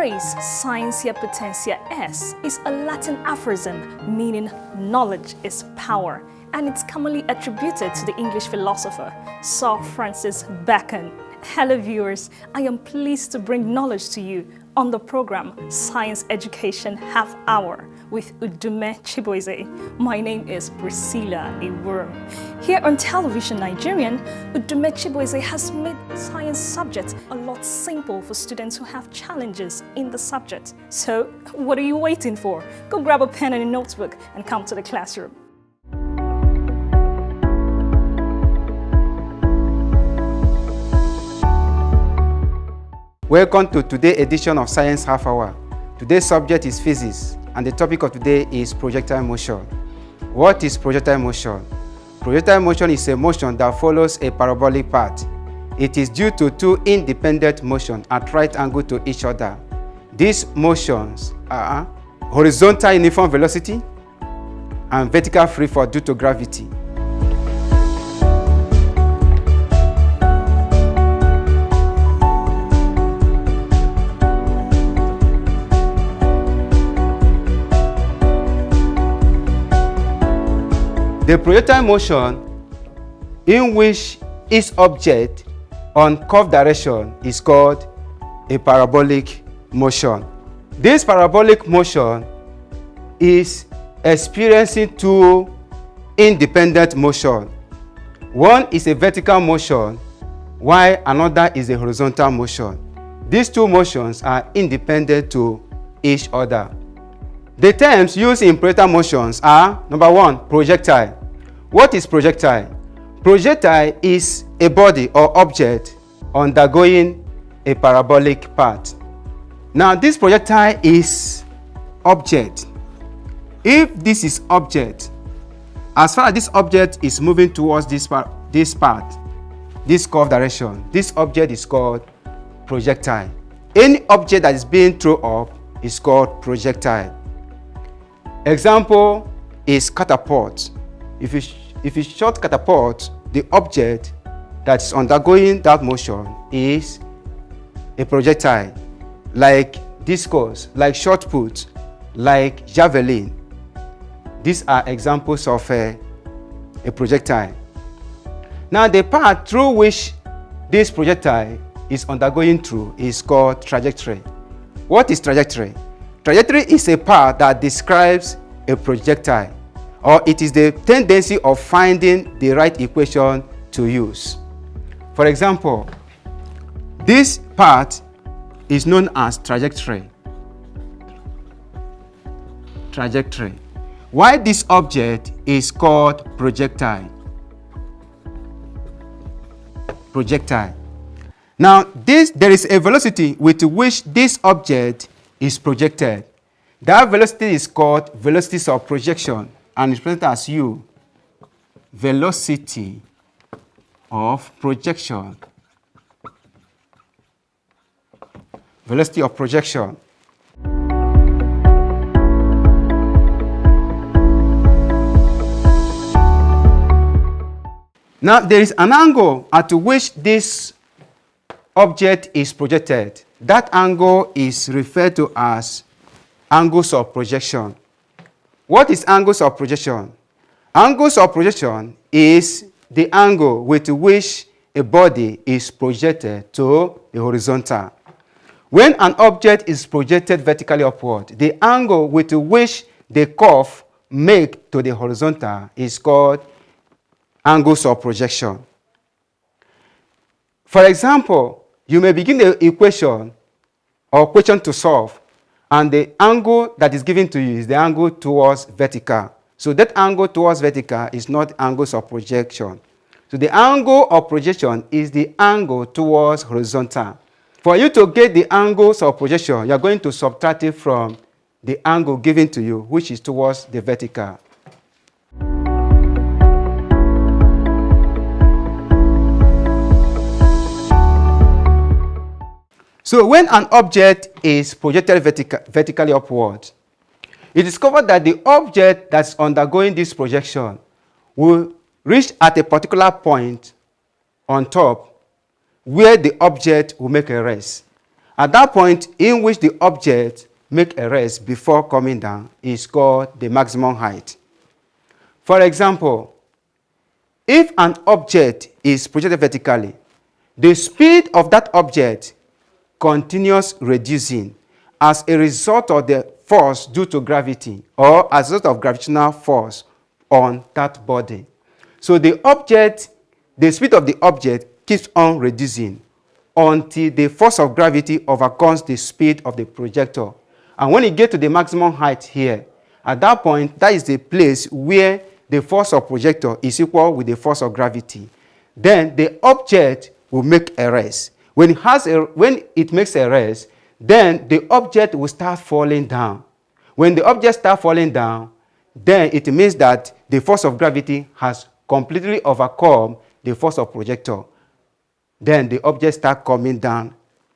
phrase scientia potentia est is a Latin aphorism meaning knowledge is power, and it's commonly attributed to the English philosopher Sir Francis Bacon. Hello viewers, I am pleased to bring knowledge to you on the program Science Education Half Hour with Udume Chibueze. My name is Priscilla Iwurum. Here on Television Nigerian, Udume Chibueze has made science subject a lot simple for students who have challenges in the subject. So, what are you waiting for? Go grab a pen and a notebook and come to the classroom. Welcome to today's edition of Science Half Hour. Today's subject is physics, and the topic of today is projectile motion. What is projectile motion? Projectile motion is a motion that follows a parabolic path. It is due to two independent motions at right angle to each other. These motions are horizontal uniform velocity and vertical free fall due to gravity. The projectile motion in which each object on curved direction is called a parabolic motion. This parabolic motion is experiencing two independent motion. One is a vertical motion while another is a horizontal motion. These two motions are independent to each other. The terms used in projectile motions are, number one, projectile. What is projectile? Projectile is a body or object undergoing a parabolic path. Now, this projectile is object. If this is object, as far as this object is moving towards this path, this curved direction, this object is called projectile. Any object that is being thrown up is called projectile. Example is catapult. If you shot catapult, the object that is undergoing that motion is a projectile, like discus, like shot put, like javelin. These are examples of a projectile. Now, the path through which this projectile is undergoing through is called trajectory. What is trajectory? Trajectory is a path that describes a projectile, or it is the tendency of finding the right equation to use. For example, this path is known as trajectory. Trajectory. Why this object is called projectile? Projectile. Now, there is a velocity with which this object is projected. That velocity is called velocity of projection and is represented as U. Velocity of projection. Velocity of projection. Now, there is an angle at which this object is projected. That angle is referred to as angles of projection. What is angles of projection? Angles of projection is the angle with which a body is projected to the horizontal. When an object is projected vertically upward, the angle with which the curve makes to the horizontal is called angles of projection. For example, you may begin the equation or question to solve, and the angle that is given to you is the angle towards vertical. So that angle towards vertical is not angles of projection. So the angle of projection is the angle towards horizontal. For you to get the angles of projection, you are going to subtract it from the angle given to you, which is towards the vertical. So when an object is projected vertically upward, it is discovered that the object that's undergoing this projection will reach at a particular point on top where the object will make a rest. At that point in which the object makes a rest before coming down is called the maximum height. For example, if an object is projected vertically, the speed of that object continues reducing as a result of the force due to gravity or as a result of gravitational force on that body. So the speed of the object keeps on reducing until the force of gravity overcomes the speed of the projector. And when you get to the maximum height here, at that point, that is the place where the force of projector is equal with the force of gravity. Then the object will make a rest. When it makes a rest, then the object will start falling down. When the object starts falling down, then it means that the force of gravity has completely overcome the force of projector. Then the object starts coming down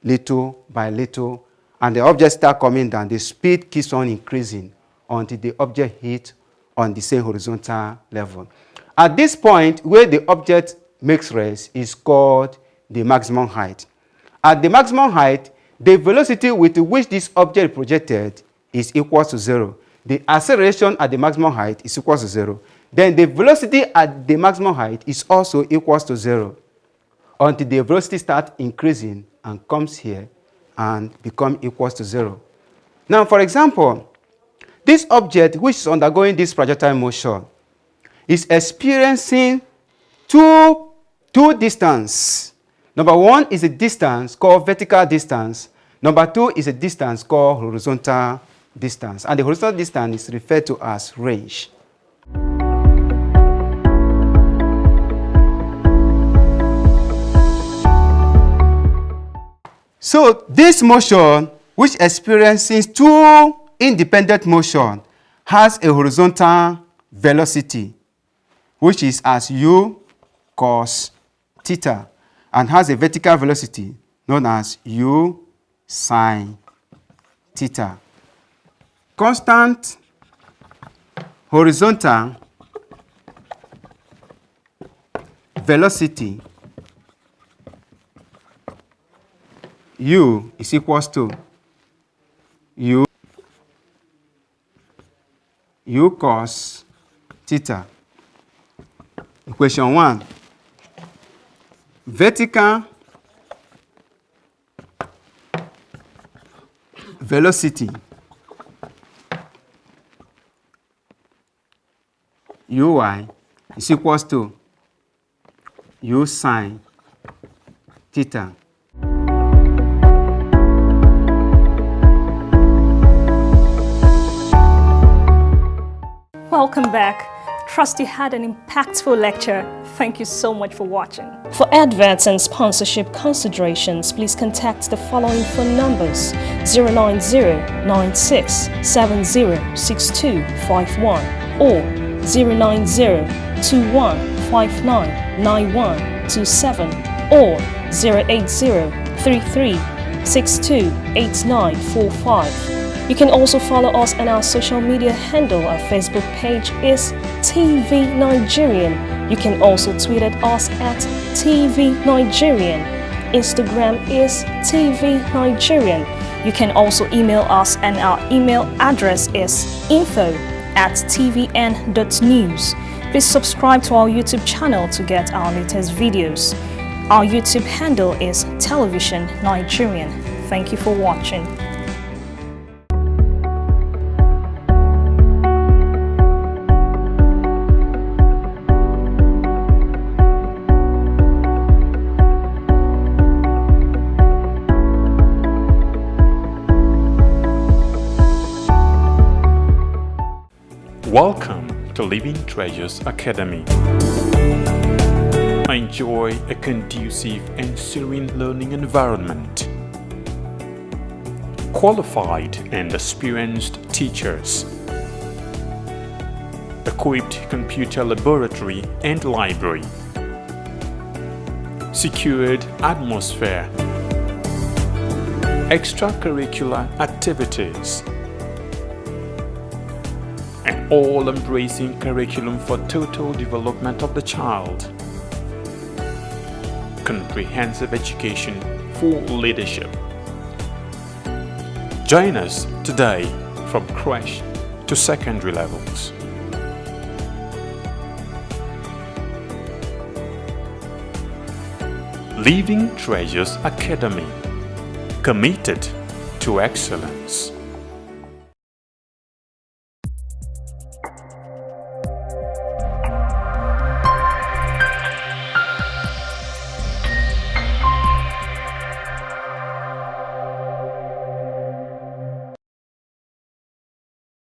little by little, and the object starts coming down. The speed keeps on increasing until the object hits on the same horizontal level. At this point, where the object makes rest is called the maximum height. At the maximum height, the velocity with which this object is projected is equal to 0. The acceleration at the maximum height is equal to 0. Then the velocity at the maximum height is also equal to 0 until the velocity starts increasing and comes here and becomes equal to 0. Now, for example, this object which is undergoing this projectile motion is experiencing two distances. Number one is a distance called vertical distance. Number two is a distance called horizontal distance. And the horizontal distance is referred to as range. So this motion, which experiences two independent motion, has a horizontal velocity, which is as u cos theta, and has a vertical velocity known as u sine theta. Constant horizontal velocity u is equals to u cos theta. Equation 1. Vertical velocity uy is equals to u sine theta. Welcome back. Trust you had an impactful lecture. Thank you so much for watching. For adverts and sponsorship considerations, please contact the following phone numbers: 090-9670-6251 or 090-2159-9127 or 080-3362-8945. You can also follow us on our social media handle. Our Facebook page is TV Nigerian. You can also tweet at us at TV Nigerian. Instagram is TV Nigerian. You can also email us, and our email address is info@tvn.news. Please subscribe to our YouTube channel to get our latest videos. Our YouTube handle is Television Nigerian. Thank you for watching. Welcome to Living Treasures Academy. Enjoy a conducive and serene learning environment. Qualified and experienced teachers. Equipped computer laboratory and library. Secured atmosphere. Extracurricular activities. An all-embracing curriculum for total development of the child. Comprehensive education for leadership. Join us today from crèche to secondary levels. Living Treasures Academy, committed to excellence.